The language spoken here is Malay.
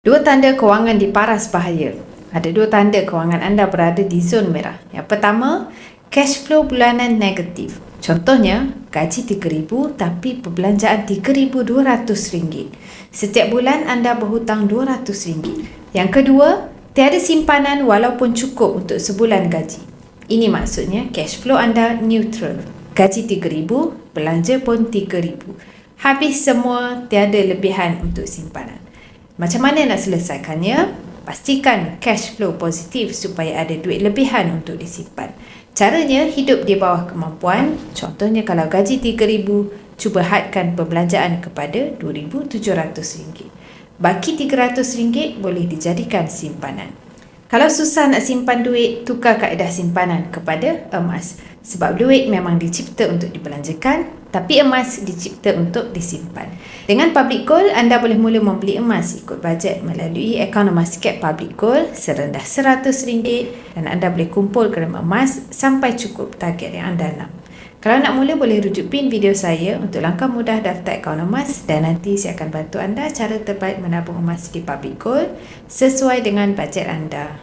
Dua tanda kewangan diparas bahaya. Ada dua tanda kewangan anda berada di zon merah. Yang pertama, cash flow bulanan negatif. Contohnya, gaji RM3,000 tapi perbelanjaan RM3,200. Setiap bulan anda berhutang RM200. Yang kedua, tiada simpanan walaupun cukup untuk sebulan gaji. Ini maksudnya cash flow anda neutral. Gaji RM3,000, belanja pun RM3,000. Habis semua, tiada lebihan untuk simpanan. Macam mana nak selesaikannya? Pastikan cash flow positif supaya ada duit lebihan untuk disimpan. Caranya, hidup di bawah kemampuan. Contohnya kalau gaji RM3,000, cuba hadkan perbelanjaan kepada RM2,700. Baki RM300 boleh dijadikan simpanan. Kalau susah nak simpan duit, tukar kaedah simpanan kepada emas. Sebab duit memang dicipta untuk dibelanjakan, tapi emas dicipta untuk disimpan. Dengan Public Gold, anda boleh mula membeli emas ikut bajet melalui akaun emas Cap Public Gold serendah RM100 dan anda boleh kumpul gram emas sampai cukup target yang anda nak. Kalau nak mula, boleh rujuk pin video saya untuk langkah mudah daftar akaun emas dan nanti saya akan bantu anda cara terbaik menabung emas di Public Gold sesuai dengan bajet anda.